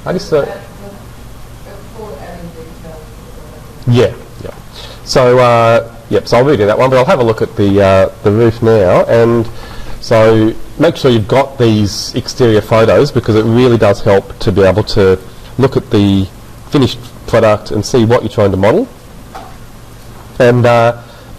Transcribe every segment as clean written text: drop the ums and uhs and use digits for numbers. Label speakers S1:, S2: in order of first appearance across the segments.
S1: I just yeah. So yep. So I'll redo that one, but I'll have a look at the roof now, and so make sure you've got these exterior photos because it really does help to be able to look at the finished product and see what you're trying to model. And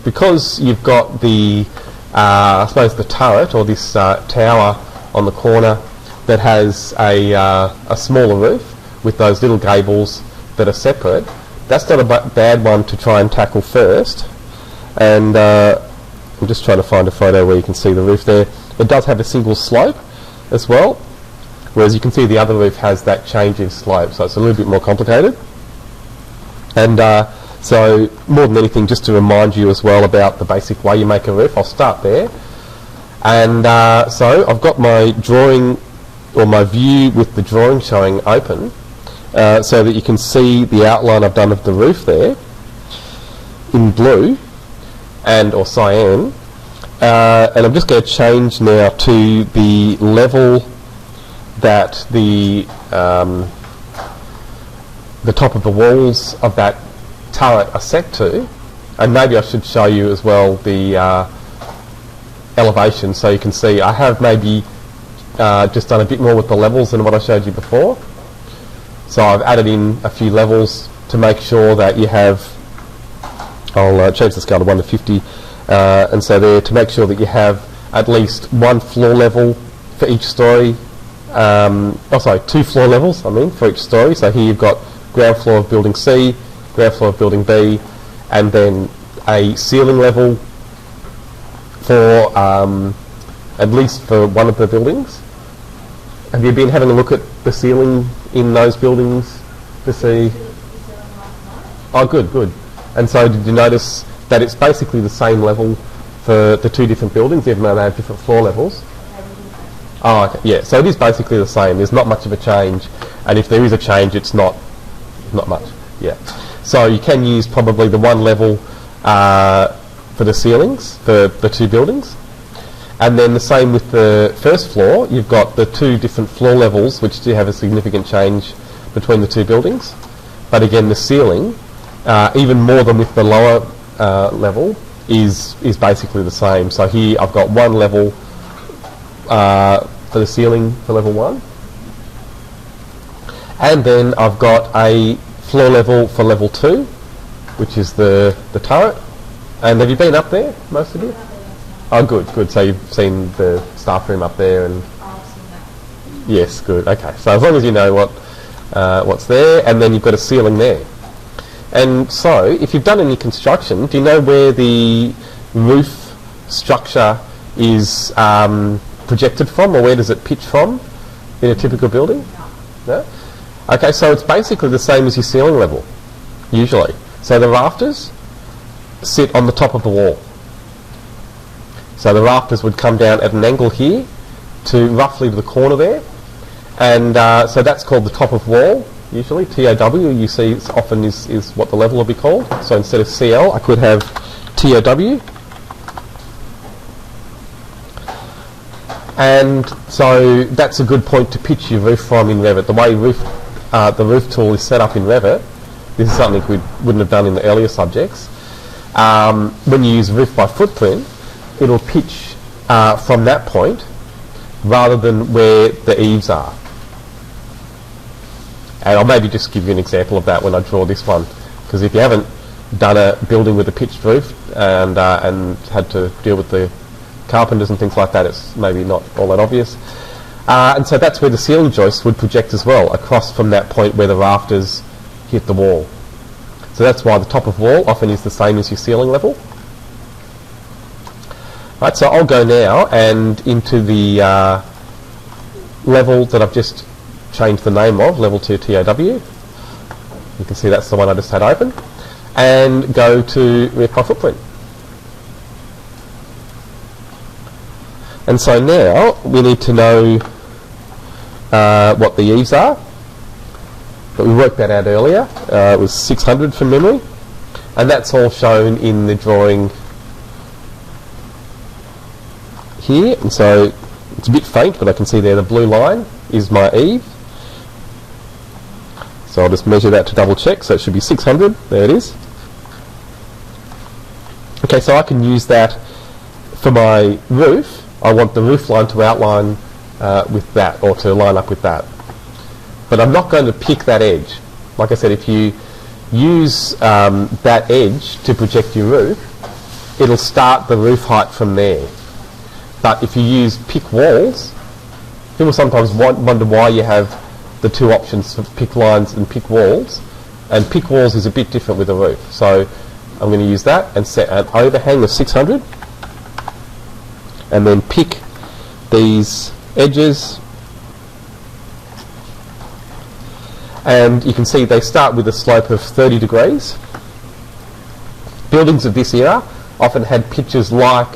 S1: because you've got the I suppose the turret or this tower on the corner that has a smaller roof with those little gables that are separate, that's not a bad one to try and tackle first. And I'm just trying to find a photo where you can see the roof there. It does have a single slope as well, whereas you can see the other roof has that change in slope, so it's a little bit more complicated. And so more than anything, just to remind you as well about the basic way you make a roof, I'll start there. And so I've got my drawing or my view with the drawing showing open, so that you can see the outline I've done of the roof there in blue and or cyan. And I'm just going to change now to the level that the top of the walls of that turret are set to, and maybe I should show you as well the elevation so you can see I have maybe just done a bit more with the levels than what I showed you before. So I've added in a few levels to make sure that you have, I'll change the scale to 1 to 50, and so there to make sure that you have at least one floor level for each story, two floor levels for each story. So here you've got ground floor of building C, ground floor of building B, and then a ceiling level for at least for one of the buildings. Have you been having a look at the ceiling in those buildings to see? Oh, good. And so did you notice that it's basically the same level for the two different buildings, even though they have different floor levels? Oh, okay. Yeah, so it is basically the same. There's not much of a change, and if there is a change, it's not much. Yeah. So you can use probably the one level for the ceilings for the two buildings. And then the same with the first floor, you've got the two different floor levels which do have a significant change between the two buildings. But again, the ceiling, even more than with the lower level, is basically the same. So here I've got one level for the ceiling for level 1. And then I've got a floor level for level 2, which is the turret. And have you been up there, most of you? Oh, good. So you've seen the staff room up there, and yes, good. Okay, so as long as you know what's there, and then you've got a ceiling there. And so, if you've done any construction, do you know where the roof structure is projected from, or where does it pitch from in a typical building? No? Okay, so it's basically the same as your ceiling level, usually. So the rafters sit on the top of the wall. So the rafters would come down at an angle here to roughly to the corner there, and so that's called the top of wall, usually, TOW. You see it's often is what the level will be called. So instead of CL, I could have TOW. And so that's a good point to pitch your roof from in Revit. The way the roof tool is set up in Revit, this is something we wouldn't have done in the earlier subjects. When you use roof by footprint, it'll pitch from that point rather than where the eaves are. And I'll maybe just give you an example of that when I draw this one, because if you haven't done a building with a pitched roof and had to deal with the carpenters and things like that, it's maybe not all that obvious. And so that's where the ceiling joist would project as well, across from that point where the rafters hit the wall. So that's why the top of wall often is the same as your ceiling level. Right, so I'll go now and into the level that I've just changed the name of, level 2 TOW. You can see that's the one I just had open. And go to roof by footprint. And so now we need to know what the eaves are. But we worked that out earlier. It was 600 from memory. And that's all shown in the drawing here. And so it's a bit faint, but I can see there the blue line is my eave. So I'll just measure that to double check. So it should be 600. There it is. Okay, so I can use that for my roof. I want the roof line to outline with that, or to line up with that. But I'm not going to pick that edge. Like I said, if you use that edge to project your roof, it'll start the roof height from there. But if you use pick walls, people sometimes wonder why you have the two options for pick lines and pick walls. And pick walls is a bit different with a roof. So I'm going to use that and set an overhang of 600. And then pick these edges. And you can see they start with a slope of 30 degrees. Buildings of this era often had pitches like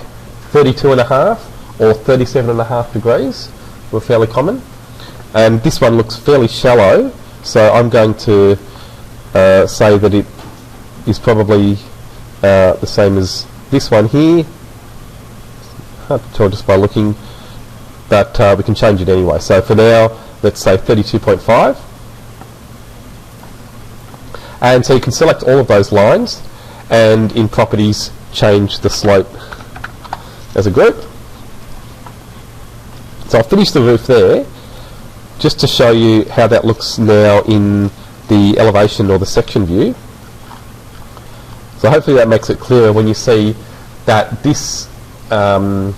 S1: 32.5 or 37.5 degrees were fairly common. And this one looks fairly shallow, so I'm going to say that it is probably the same as this one here. Hard to tell just by looking, but we can change it anyway. So for now, let's say 32.5. And so you can select all of those lines, and in properties change the slope as a group. So I'll finish the roof there, just to show you how that looks now in the elevation or the section view. So hopefully that makes it clearer when you see that this bottom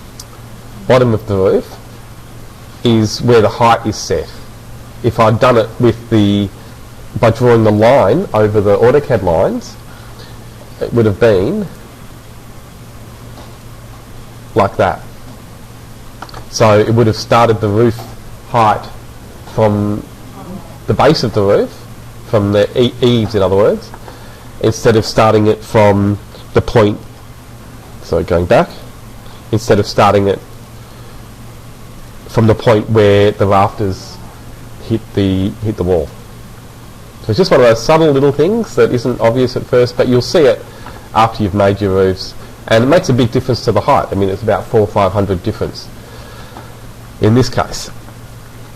S1: of the roof is where the height is set. If I'd done it with by drawing the line over the AutoCAD lines, it would have been like that. So it would have started the roof height from the base of the roof, from the eaves in other words, instead of starting it from the point, so going back, instead of starting it from the point where the rafters hit the wall. So it's just one of those subtle little things that isn't obvious at first, but you'll see it after you've made your roofs, and it makes a big difference to the height. I mean, it's about 400 or 500 difference in this case.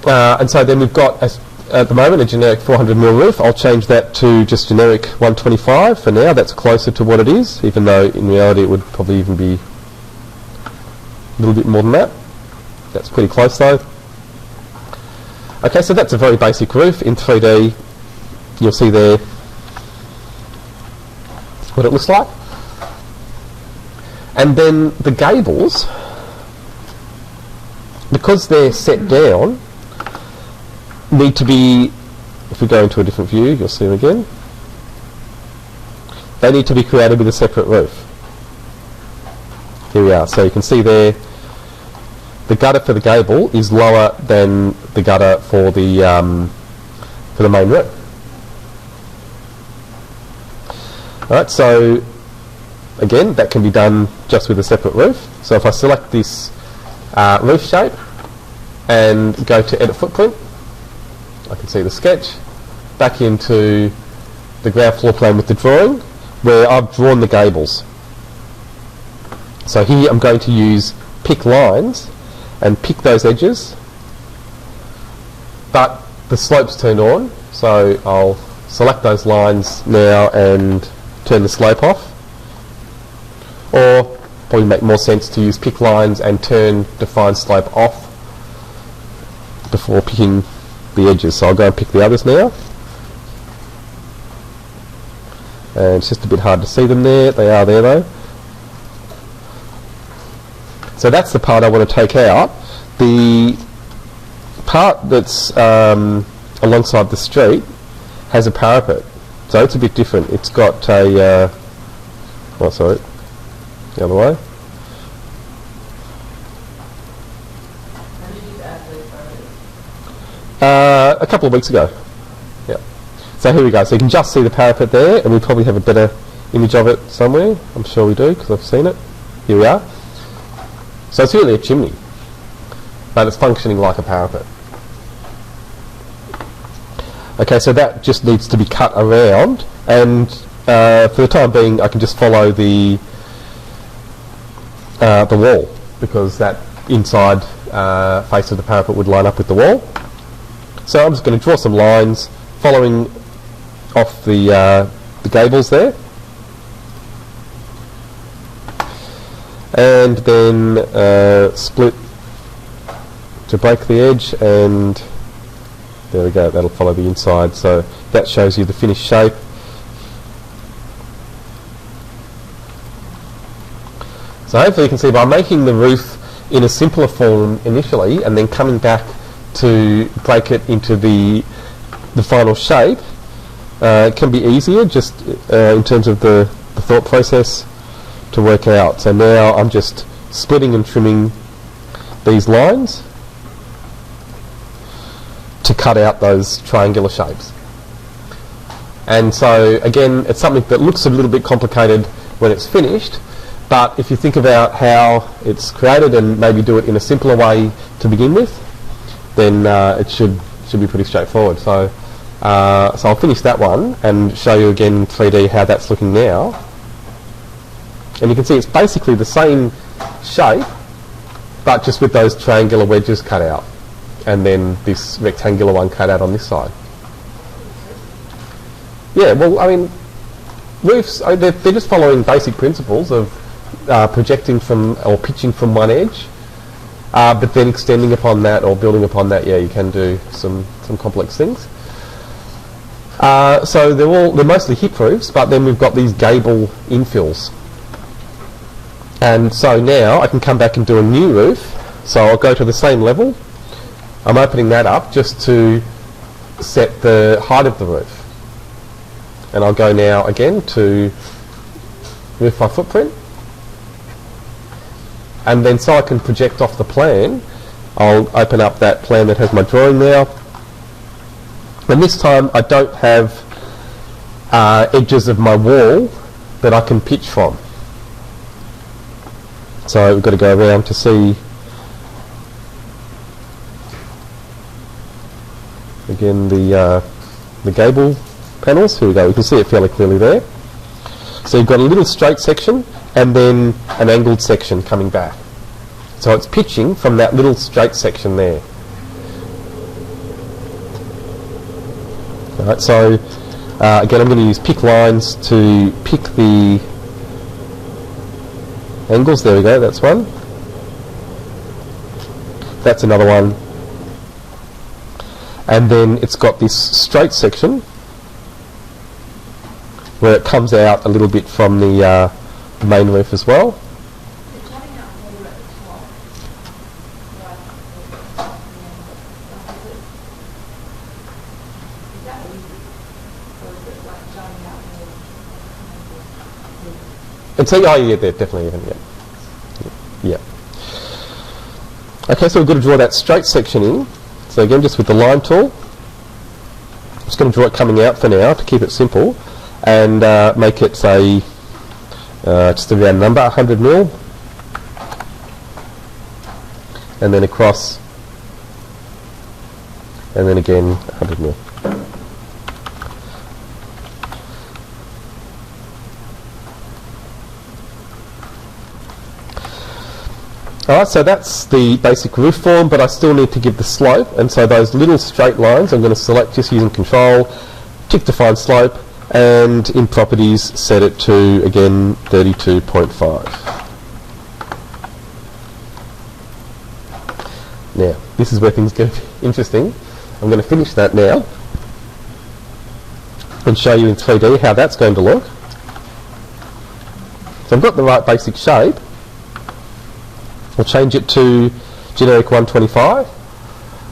S1: And so then we've got, at the moment, a generic 400mm roof. I'll change that to just generic 125 for now. That's closer to what it is, even though in reality it would probably even be a little bit more than that. That's pretty close though. Okay, so that's a very basic roof in 3D. You'll see there what it looks like. And then the gables, because they're set down, need to be, if we go into a different view, you'll see them again, they need to be created with a separate roof. Here we are. So you can see there, the gutter for the gable is lower than the gutter for the main roof. Alright, so again, that can be done just with a separate roof. So if I select this roof shape and go to edit footprint, I can see the sketch, back into the ground floor plan with the drawing, where I've drawn the gables. So here I'm going to use pick lines and pick those edges, but the slope's turned on, so I'll select those lines now and turn the slope off. Or probably make more sense to use pick lines and turn define slope off before picking the edges. So I'll go and pick the others now. And it's just a bit hard to see them there. They are there though. So that's the part I want to take out. The part that's alongside the street has a parapet. So it's a bit different. It's got a, oh sorry, the other way.
S2: When did you add those photos?
S1: A couple of weeks ago. Yeah. So here we go. So you can just see the parapet there, and we probably have a better image of it somewhere. I'm sure we do, because I've seen it. Here we are. So it's really a chimney, but it's functioning like a parapet. Okay, so that just needs to be cut around, and for the time being I can just follow the wall, because that inside face of the parapet would line up with the wall. So I'm just going to draw some lines following off the gables there, and then split to break the edge, and there we go, that'll follow the inside. So that shows you the finished shape. So hopefully you can see by making the roof in a simpler form initially and then coming back to break it into the final shape, it can be easier just in terms of the thought process to work out. So now I'm just splitting and trimming these lines to cut out those triangular shapes. And so again, it's something that looks a little bit complicated when it's finished, but if you think about how it's created and maybe do it in a simpler way to begin with, then it should be pretty straightforward. So I'll finish that one and show you again in 3D how that's looking now. And you can see it's basically the same shape, but just with those triangular wedges cut out, and then this rectangular one cut out on this side. Yeah, well, I mean, roofs, they're just following basic principles of projecting from or pitching from one edge, but then extending upon that or building upon that. Yeah, you can do some complex things. So they're mostly hip roofs, but then we've got these gable infills. And so now I can come back and do a new roof. So I'll go to the same level. I'm opening that up just to set the height of the roof. And I'll go now again to roof by footprint. And then so I can project off the plan, I'll open up that plan that has my drawing now. And this time I don't have edges of my wall that I can pitch from. So we've got to go around to see again the gable panels. Here we go, we can see it fairly clearly there. So you've got a little straight section and then an angled section coming back. So it's pitching from that little straight section there. Alright, so again I'm going to use pick lines to pick the angles. There we go, that's one. That's another one. And then it's got this straight section where it comes out a little bit from the main roof as well. And so, oh yeah, they're definitely even, yeah. Okay, so we've got to draw that straight section in. So again, just with the line tool, I'm just going to draw it coming out for now to keep it simple, and make it, say, just a round number, 100 mil, and then across, and then again 100 mil. Alright, so that's the basic roof form, but I still need to give the slope, and so those little straight lines I'm going to select just using control, tick define slope, and in properties set it to, again, 32.5. Now, this is where things get interesting. I'm going to finish that now and show you in 3D how that's going to look. So I've got the right basic shape. I'll change it to generic 125,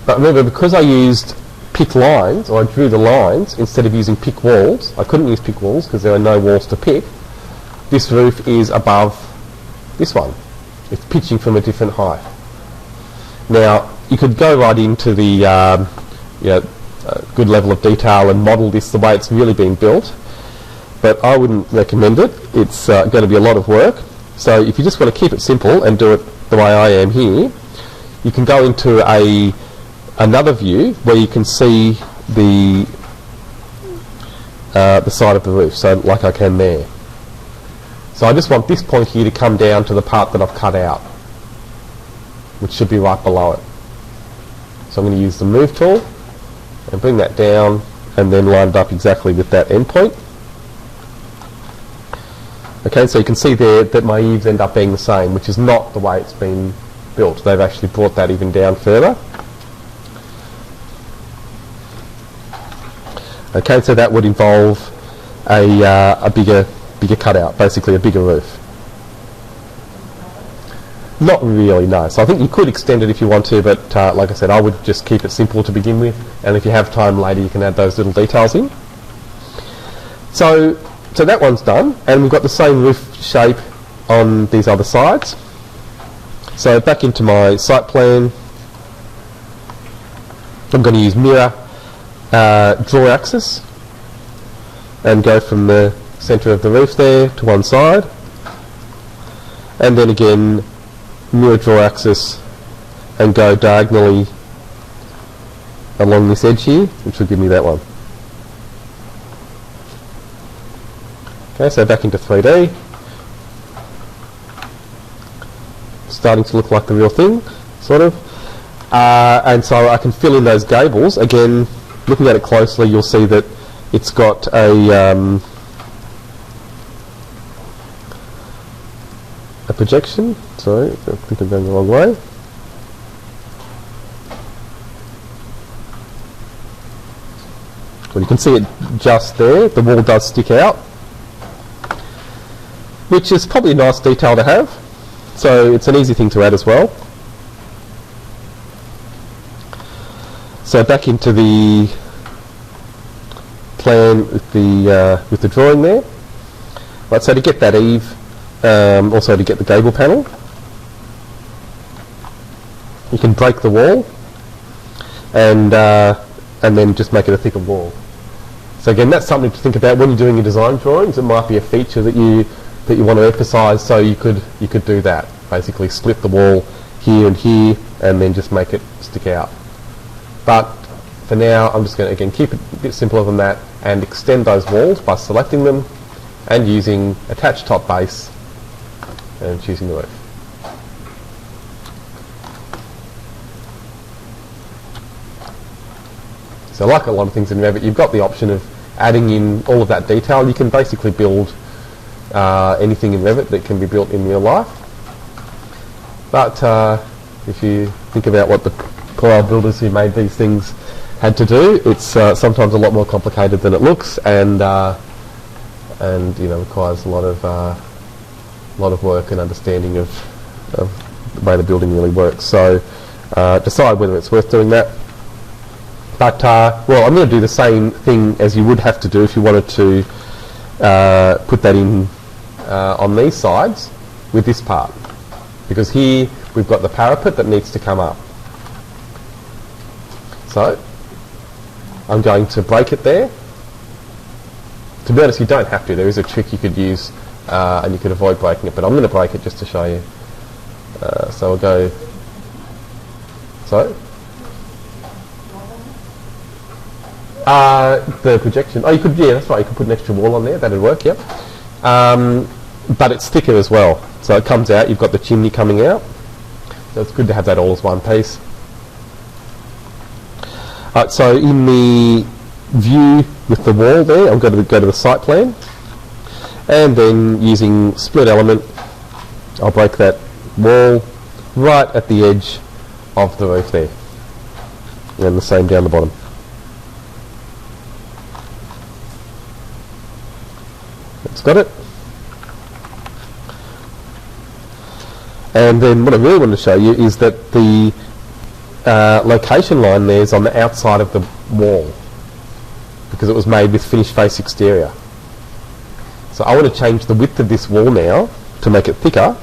S1: but remember, because I used pick lines, or I drew the lines instead of using pick walls, I couldn't use pick walls because there are no walls to pick. This roof is above this one. It's pitching from a different height. Now you could go right into the good level of detail and model this the way it's really being built, but I wouldn't recommend it. It's going to be a lot of work. So if you just want to keep it simple and do it the way I am here, you can go into another view where you can see the side of the roof, so like I can there. So I just want this point here to come down to the part that I've cut out, which should be right below it. So I'm going to use the move tool and bring that down and then line it up exactly with that endpoint. Okay, so you can see there that my eaves end up being the same, which is not the way it's been built. They've actually brought that even down further. Okay, so that would involve a bigger cutout, basically a bigger roof. Not really, no. So I think you could extend it if you want to, but like I said, I would just keep it simple to begin with, and if you have time later you can add those little details in. So that one's done, and we've got the same roof shape on these other sides. So back into my site plan, I'm going to use mirror draw axis and go from the centre of the roof there to one side, and then again mirror draw axis and go diagonally along this edge here, which will give me that one. Okay, so back into 3D. Starting to look like the real thing, sort of. And so I can fill in those gables. Again, looking at it closely, you'll see that it's got a projection. Sorry, I think I'm going the wrong way. Well, you can see it just there. The wall does stick out, which is probably a nice detail to have. So it's an easy thing to add as well. So back into the plan with the drawing there. Right, so to get that eave, also to get the gable panel, you can break the wall and then just make it a thicker wall. So again, that's something to think about when you're doing your design drawings. It might be a feature that you want to emphasise, so you could do that. Basically split the wall here and here and then just make it stick out. But for now I'm just going to again keep it a bit simpler than that and extend those walls by selecting them and using attach top base and choosing the roof. So like a lot of things in Revit, you've got the option of adding in all of that detail. You can basically build anything in Revit that can be built in real life. But if you think about what the poor builders who made these things had to do, it's sometimes a lot more complicated than it looks, and you know, requires a lot of work and understanding of the way the building really works. So decide whether it's worth doing that. But well, I'm going to do the same thing as you would have to do if you wanted to put that in on these sides with this part, because here we've got the parapet that needs to come up. So I'm going to break it there. To be honest, you don't have to. There is a trick you could use and you could avoid breaking it, but I'm going to break it just to show you. So we'll go... So? The projection. Oh, you could, yeah, that's right. You could put an extra wall on there. That'd work, yep. But it's thicker as well. So it comes out, you've got the chimney coming out. So it's good to have that all as one piece. So in the view with the wall there, I'm going to go to the site plan, and then using split element, I'll break that wall right at the edge of the roof there, and the same down the bottom. That's got it. And then what I really want to show you is that the location line there is on the outside of the wall, because it was made with finished face exterior. So I want to change the width of this wall now to make it thicker.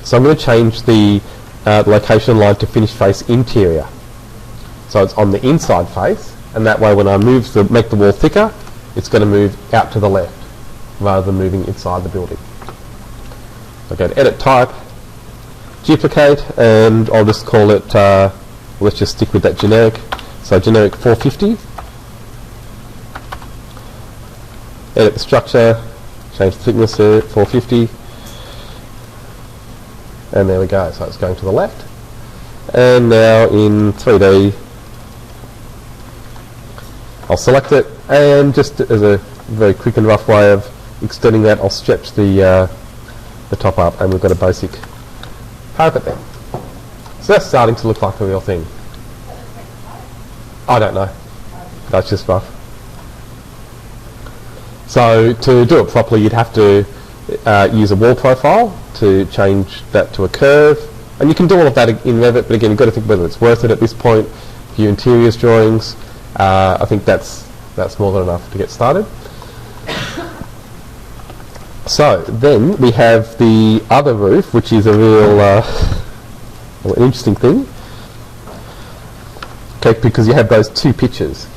S1: So I'm going to change the location line to finished face interior. So it's on the inside face, and that way when I make the wall thicker, it's going to move out to the left rather than moving inside the building. So go to edit type, duplicate, and I'll just call it, let's just stick with that generic. So generic 450. Edit the structure, change the thickness to 450. And there we go, so it's going to the left. And now in 3D, I'll select it, and just as a very quick and rough way of extending that, I'll stretch the top up, and we've got a basic parapet there. So that's starting to look like a real thing. I don't know. That's just rough. So to do it properly, you'd have to use a wall profile to change that to a curve, and you can do all of that in Revit, but again, you've got to think whether it's worth it at this point for your interiors drawings. I think that's more than enough to get started. So then we have the other roof, which is a real interesting thing. Okay, because you have those two pictures.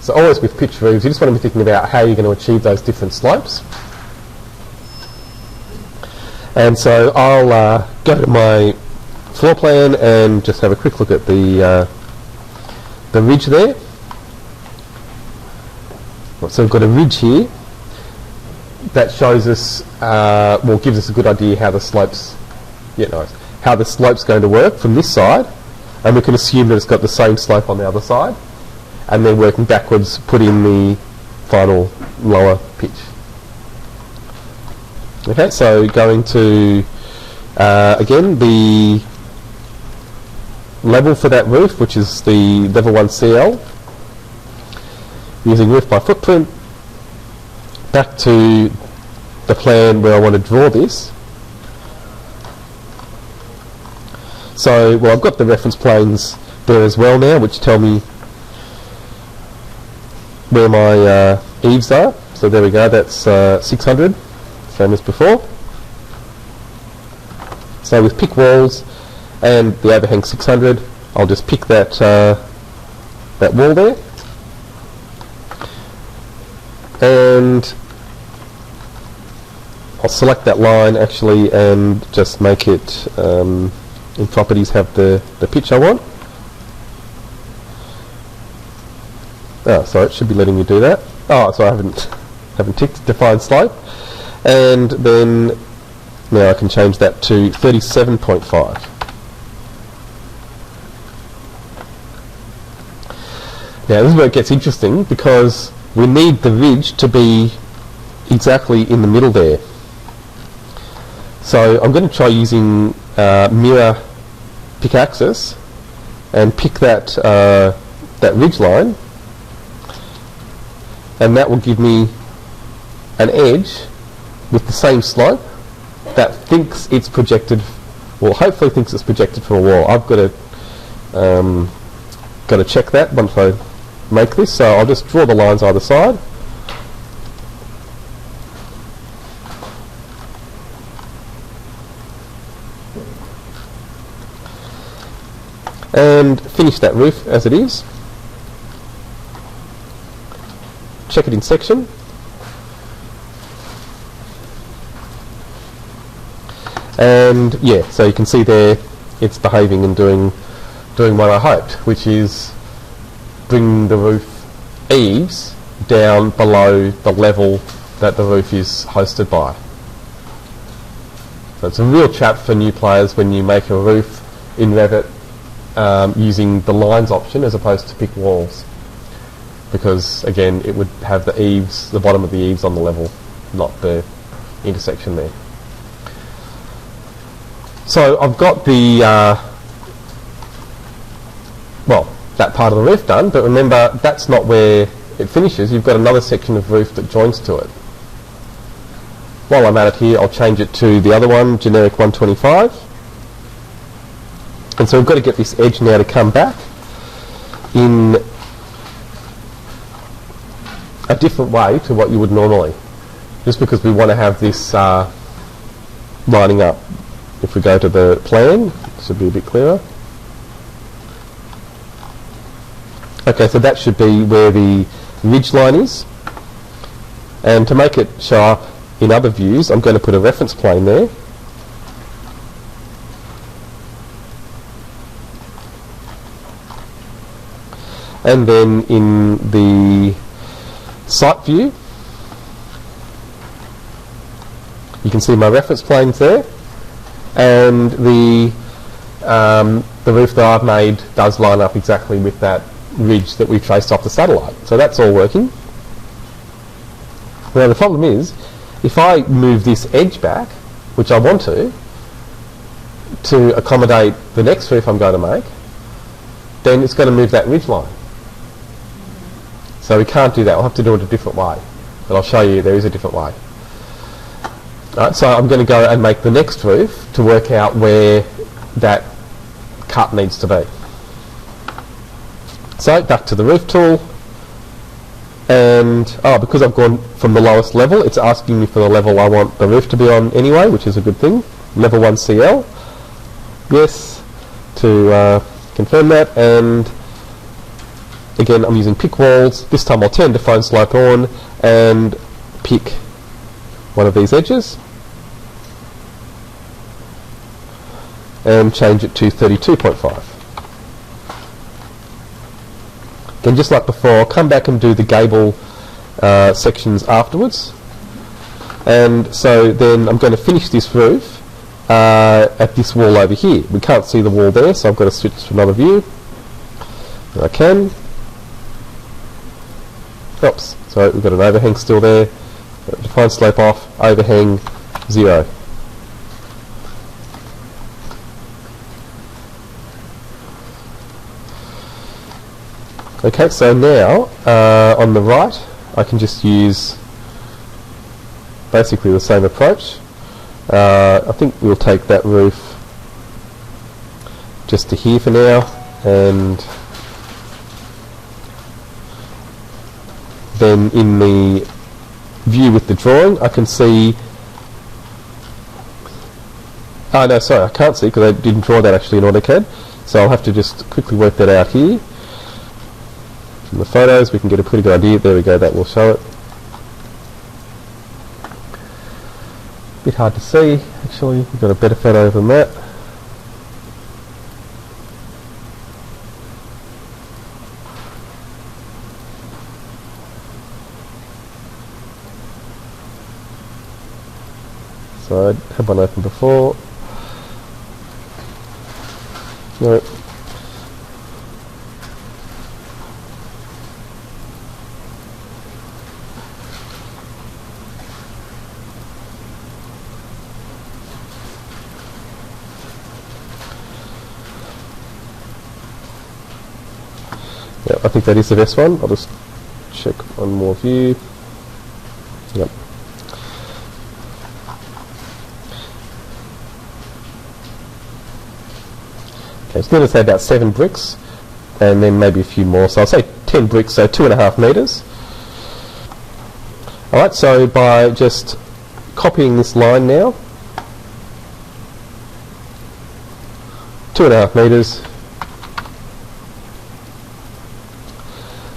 S1: So always with pitch roofs, you just want to be thinking about how you're going to achieve those different slopes. And so I'll go to my floor plan and just have a quick look at the ridge there. So we've got a ridge here that shows us, well, gives us a good idea how the slope's, how the slope's going to work from this side, and we can assume that it's got the same slope on the other side, and then working backwards, put in the final lower pitch. Okay, so going to again the level for that roof, which is the level 1 CL. Using roof by footprint, back to the plan where I want to draw this. So, well, I've got the reference planes there as well now, which tell me where my eaves are. So there we go, that's 600, same as before. So with pick walls and the overhang 600, I'll just pick that that wall there. And I'll select that line actually and just make it in properties have the pitch I want. Oh, sorry, it should be letting me do that. Oh, so I haven't ticked define slope, and then now I can change that to 37.5. Now this is where it gets interesting, because we need the ridge to be exactly in the middle there. So I'm going to try using mirror pick axis and pick that that ridge line, and that will give me an edge with the same slope that thinks it's projected, well, hopefully thinks it's projected from a wall. I've got to check that once I make this, so I'll just draw the lines either side. And finish that roof as it is. Check it in section. And yeah, so you can see there it's behaving and doing what I hoped, which is bring the roof eaves down below the level that the roof is hosted by. So it's a real trap for new players when you make a roof in Revit using the lines option as opposed to pick walls, because again it would have the eaves, the bottom of the eaves on the level, not the intersection there. So I've got the well, that part of the roof done, but remember that's not where it finishes. You've got another section of roof that joins to it. While I'm at it here, I'll change it to the other one, generic 125. And so we've got to get this edge now to come back in a different way to what you would normally, just because we want to have this lining up. If we go to the plan, it should be a bit clearer. Okay, so that should be where the ridge line is. And to make it show up in other views, I'm going to put a reference plane there. And then in the site view, you can see my reference planes there, and the roof that I've made does line up exactly with that ridge that we traced off the satellite. So that's all working. Now the problem is, if I move this edge back, which I want to accommodate the next roof I'm going to make, then it's going to move that ridge line. So we can't do that. We'll have to do it a different way. But I'll show you there is a different way. Right, so I'm going to go and make the next roof to work out where that cut needs to be. So back to the roof tool, and because I've gone from the lowest level, it's asking me for the level I want the roof to be on anyway, which is a good thing. Level 1 CL, yes, to confirm that. And again, I'm using pick walls. This time I'll turn define slope on and pick one of these edges and change it to 32.5. Again, just like before, I'll come back and do the gable sections afterwards. And so then I'm going to finish this roof at this wall over here. We can't see the wall there, so I've got to switch to another view. And I can. Oops, so we've got an overhang still there. Define slope off, overhang 0. Okay, so now on the right I can just use basically the same approach. I think we'll take that roof just to here for now, and then in the view with the drawing I can see, oh no, sorry, I can't see because I didn't draw that actually in AutoCAD, so I'll have to just quickly work that out here. From the photos we can get a pretty good idea. There we go, that will show it. Bit hard to see actually, we've got a better photo than that. So I had one open before. No. Yeah, I think that is the best one. I'll just check one more view. Yep. Okay, it's going to say about 7 bricks, and then maybe a few more. So I'll say 10 bricks, so 2.5 metres. Alright, so by just copying this line now, 2.5 metres,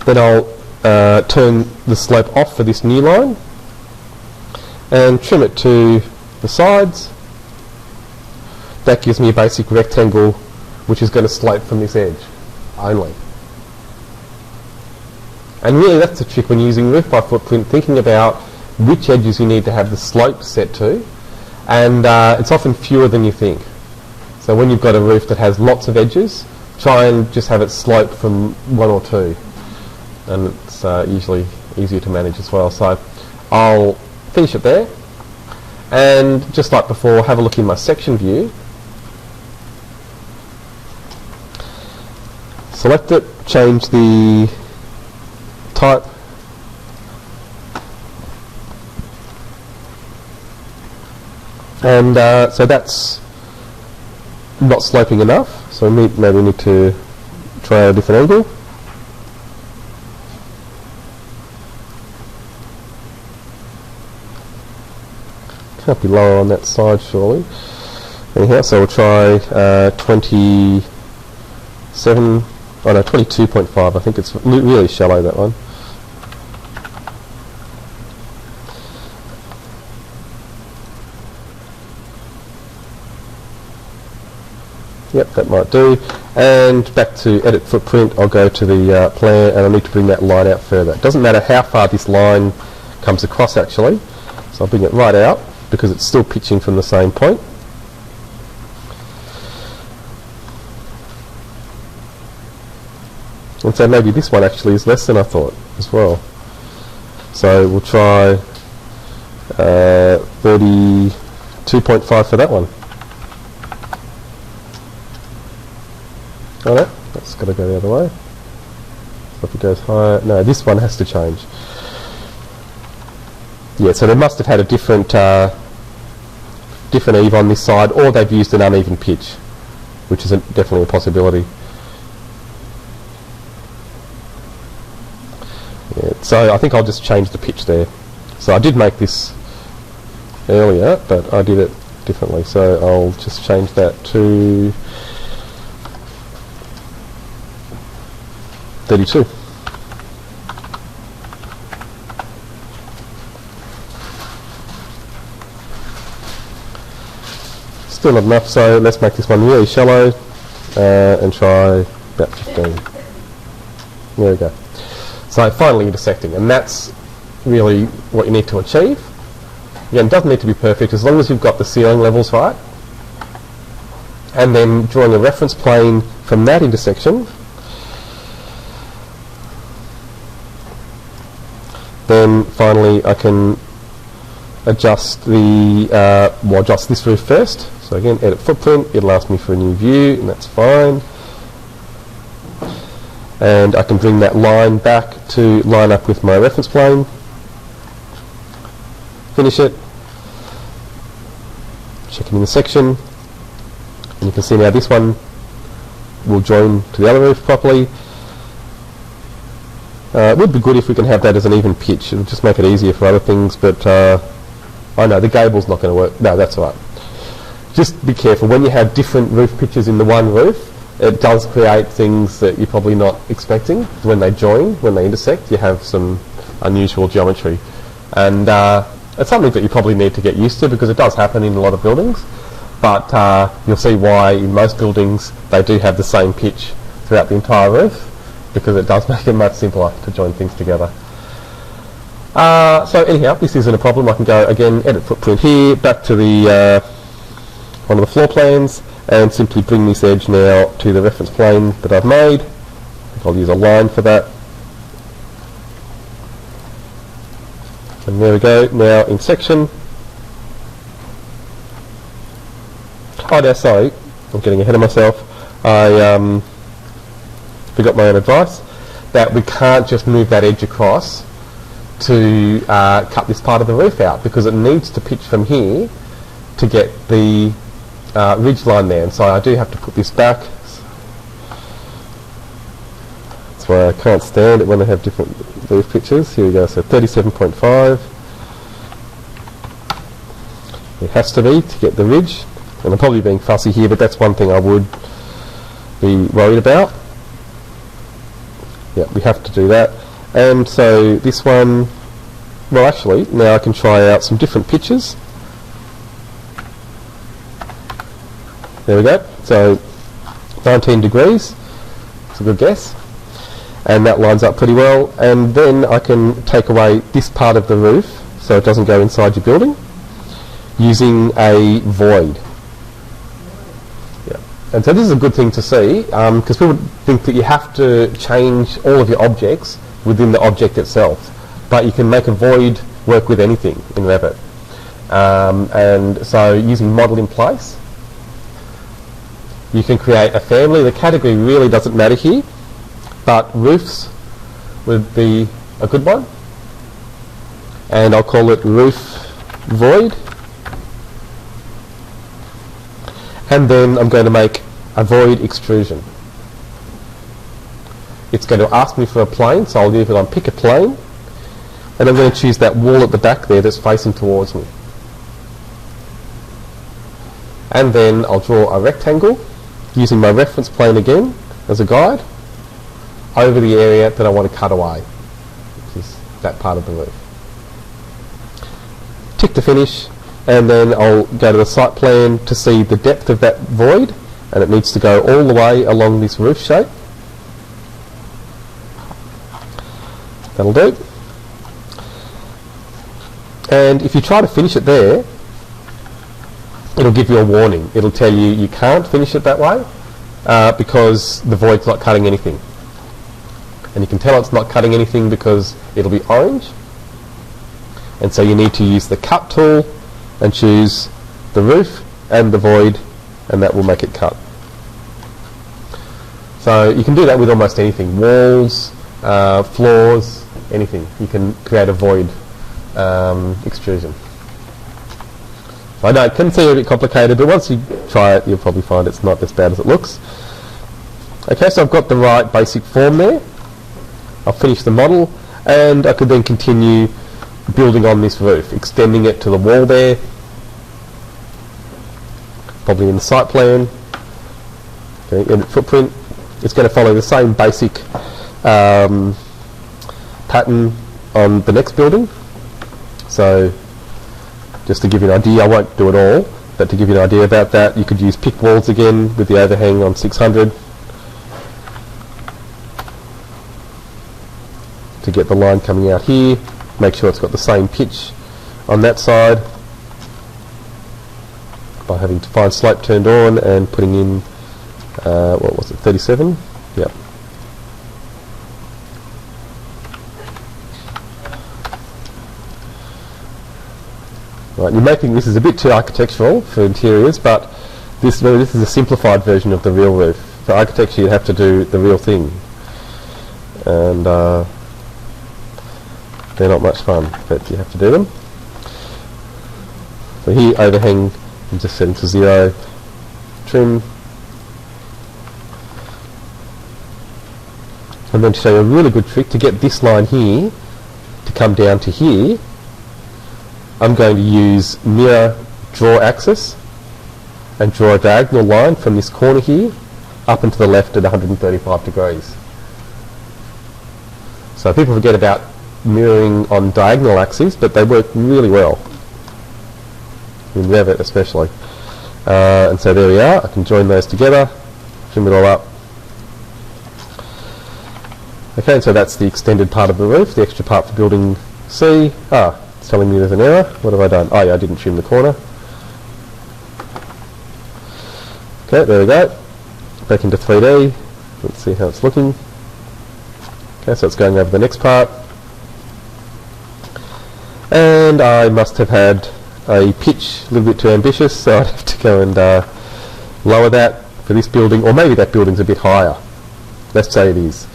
S1: then I'll turn the slope off for this new line and trim it to the sides. That gives me a basic rectangle which is going to slope from this edge only. And really that's the trick when you're using roof by footprint, thinking about which edges you need to have the slope set to, and it's often fewer than you think. So when you've got a roof that has lots of edges, try and just have it sloped from 1 or 2. And it's usually easier to manage as well. So I'll finish it there, and just like before, have a look in my section view, select it, change the type, and so that's not sloping enough, so maybe we need to try a different angle. Can't be lower on that side surely. Anyhow, so we'll try 27, oh no, 22.5. I think it's really shallow, that one. Yep, that might do. And back to edit footprint, I'll go to the plan, and I need to bring that line out further. It doesn't matter how far this line comes across actually, so I'll bring it right out because it's still pitching from the same point. And so maybe this one actually is less than I thought as well. So we'll try 32.5 for that one. Oh no, that's got to go the other way. So if it goes higher, no, this one has to change. Yeah, so they must have had a different different eave on this side, or they've used an uneven pitch, which is definitely a possibility. Yeah, so I think I'll just change the pitch there. So I did make this earlier, but I did it differently. So I'll just change that to 32. Still not enough, so let's make this one really shallow and try about 15. There we go. So finally intersecting, and that's really what you need to achieve. Again, it doesn't need to be perfect as long as you've got the ceiling levels right. And then drawing a reference plane from that intersection. Then finally I can adjust the, adjust this roof first. So again, edit footprint, it'll ask me for a new view, and that's fine. And I can bring that line back to line up with my reference plane. Finish it. Check it in the section. And you can see now this one will join to the other roof properly. It would be good if we can have that as an even pitch. It'll just make it easier for other things, but oh no, the gable's not going to work. No, that's all right. Just be careful. When you have different roof pitches in the one roof, it does create things that you're probably not expecting. When they join, when they intersect, you have some unusual geometry. And it's something that you probably need to get used to, because it does happen in a lot of buildings. But you'll see why in most buildings they do have the same pitch throughout the entire roof, because it does make it much simpler to join things together. So anyhow, this isn't a problem. I can go again, edit footprint here, back to the one of the floor plans, and simply bring this edge now to the reference plane that I've made. I think I'll use a line for that. And there we go, now in section. Oh no, sorry, I'm getting ahead of myself. I forgot my own advice, that we can't just move that edge across to cut this part of the roof out, because it needs to pitch from here to get the ridge line there, and so I do have to put this back. That's why I can't stand it when they have different roof pitches. Here we go, so 37.5. It has to be to get the ridge, and I'm probably being fussy here, but that's one thing I would be worried about. Yeah, we have to do that. And so this one, well actually, now I can try out some different pitches. There we go, so 19 degrees, it's a good guess, and that lines up pretty well. And then I can take away this part of the roof so it doesn't go inside your building using a void. Yeah. And so this is a good thing to see, because people think that you have to change all of your objects within the object itself, but you can make a void work with anything in Revit. And so using model in place, you can create a family. The category really doesn't matter here, but roofs would be a good one. And I'll call it roof void. And then I'm going to make a void extrusion. It's going to ask me for a plane, so I'll leave it on pick a plane. And I'm going to choose that wall at the back there that's facing towards me. And then I'll draw a rectangle using my reference plane again as a guide over the area that I want to cut away, which is that part of the roof. Tick to finish, and then I'll go to the site plan to see the depth of that void, and it needs to go all the way along this roof shape. That'll do. And if you try to finish it there, it'll give you a warning. It'll tell you you can't finish it that way because the void's not cutting anything. and you can tell it's not cutting anything because it'll be orange. And so you need to use the cut tool and choose the roof and the void, and that will make it cut. So you can do that with almost anything, walls, floors, anything. You can create a void extrusion. So I know it can seem a bit complicated, but once you try it, you'll probably find it's not as bad as it looks. Okay, so I've got the right basic form there. I'll finish the model, and I could then continue building on this roof, extending it to the wall there, probably in the site plan. Okay, in footprint, it's going to follow the same basic pattern on the next building. So just to give you an idea, I won't do it all, but to give you an idea about that, you could use pick walls again with the overhang on 600 to get the line coming out here. Make sure it's got the same pitch on that side by having to find slope turned on and putting in what was it, 37? Yep. Right, you may think this is a bit too architectural for interiors, but this is a simplified version of the real roof. For architecture, you'd have to do the real thing, and they're not much fun, but you have to do them. So here, overhang, I'm just setting to 0, trim. I'm going to show you a really good trick to get this line here to come down to here. I'm going to use mirror draw axis and draw a diagonal line from this corner here up and to the left at 135 degrees. So people forget about mirroring on diagonal axes, but they work really well in Revit especially. And so there we are. I can join those together, trim it all up. Okay, so that's the extended part of the roof, the extra part for building C. It's telling me there's an error. What have I done? Oh yeah, I didn't trim the corner. Okay, there we go. Back into 3D. Let's see how it's looking. Okay, so it's going over the next part. And I must have had a pitch a little bit too ambitious, so I'd have to go and lower that for this building, or maybe that building's a bit higher. Let's say it is.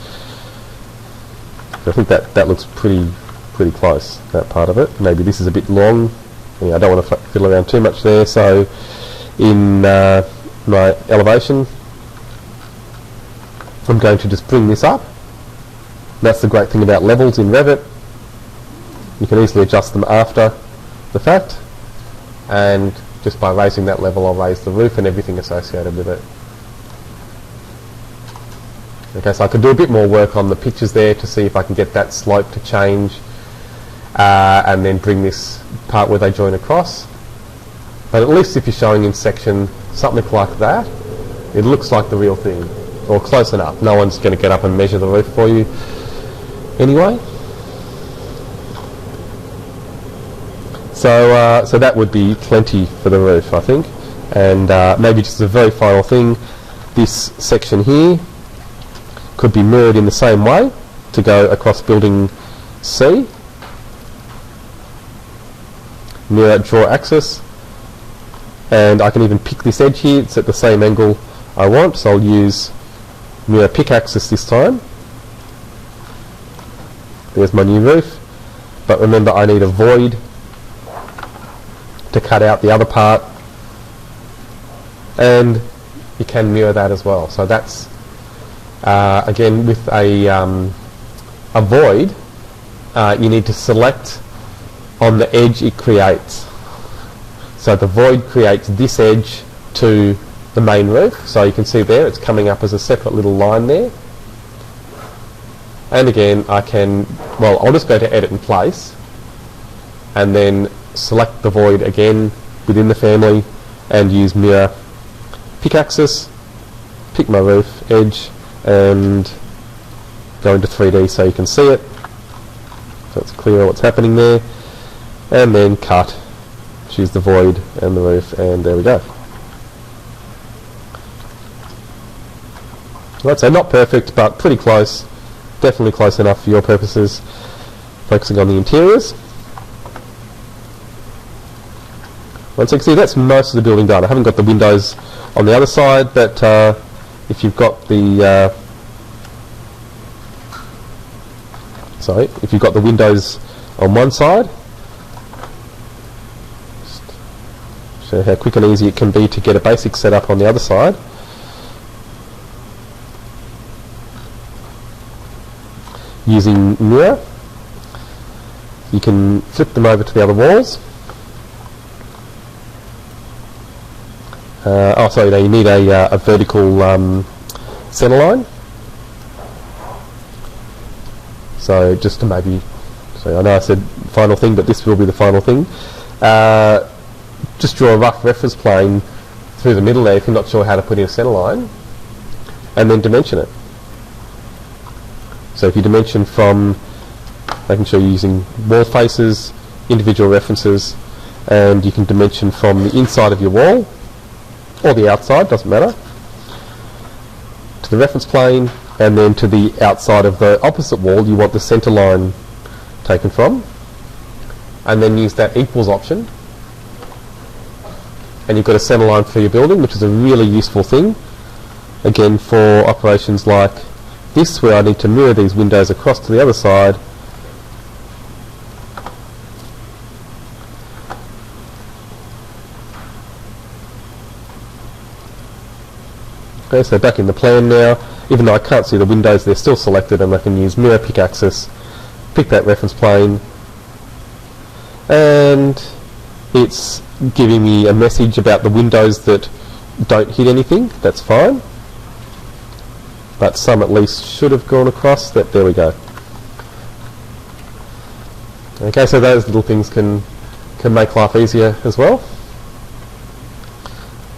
S1: So I think that looks pretty close, that part of it. Maybe this is a bit long. I don't want to fiddle around too much there, so in my elevation, I'm going to just bring this up. That's the great thing about levels in Revit. You can easily adjust them after the fact, and just by raising that level I'll raise the roof and everything associated with it. Okay, so I could do a bit more work on the pictures there to see if I can get that slope to change, and then bring this part where they join across. But at least if you're showing in section something like that, it looks like the real thing, or close enough. No one's going to get up and measure the roof for you anyway. So that would be plenty for the roof, I think. And maybe just a very final thing, this section here could be mirrored in the same way to go across building C. Mirror draw axis, and I can even pick this edge here. It's at the same angle I want, so I'll use mirror pick axis this time. There's my new roof, but remember I need a void to cut out the other part, and you can mirror that as well. So that's again with a void, you need to select on the edge it creates. So the void creates this edge to the main roof, so you can see there it's coming up as a separate little line there. And again I can, well, I'll just go to edit and place and then select the void again within the family and use mirror pick axis, pick my roof edge and go into 3D so you can see it, so it's clear what's happening there, and then cut, choose the void and the roof, and there we go. Right, so not perfect but pretty close, definitely close enough for your purposes, focusing on the interiors. Once you can see, that's most of the building done. I haven't got the windows on the other side, but if you've got the if you've got the windows on one side, just show how quick and easy it can be to get a basic setup on the other side. Using mirror, you can flip them over to the other walls. You need a vertical centre line. So just to maybe, so I know I said final thing, but this will be the final thing. Just draw a rough reference plane through the middle there if you're not sure how to put in a centre line, and then dimension it. So if you dimension from, making sure you're using wall faces, individual references, and you can dimension from the inside of your wall, or the outside, doesn't matter, to the reference plane, and then to the outside of the opposite wall you want the centre line taken from, and then use that equals option, and you've got a centre line for your building, which is a really useful thing, again for operations like this, where I need to mirror these windows across to the other side. Okay, so back in the plan now, even though I can't see the windows, they're still selected, and I can use mirror pick axis, pick that reference plane, and it's giving me a message about the windows that don't hit anything. That's fine, but some at least should have gone across. That, there we go. Okay, so those little things can make life easier as well.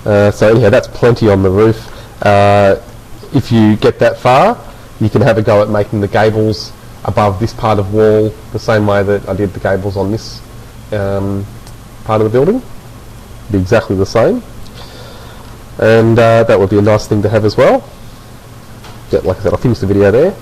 S1: So anyhow, that's plenty on the roof. If you get that far, you can have a go at making the gables above this part of wall the same way that I did the gables on this part of the building. Be exactly the same, and that would be a nice thing to have as well. Yeah, like I said, I'll finish the video there.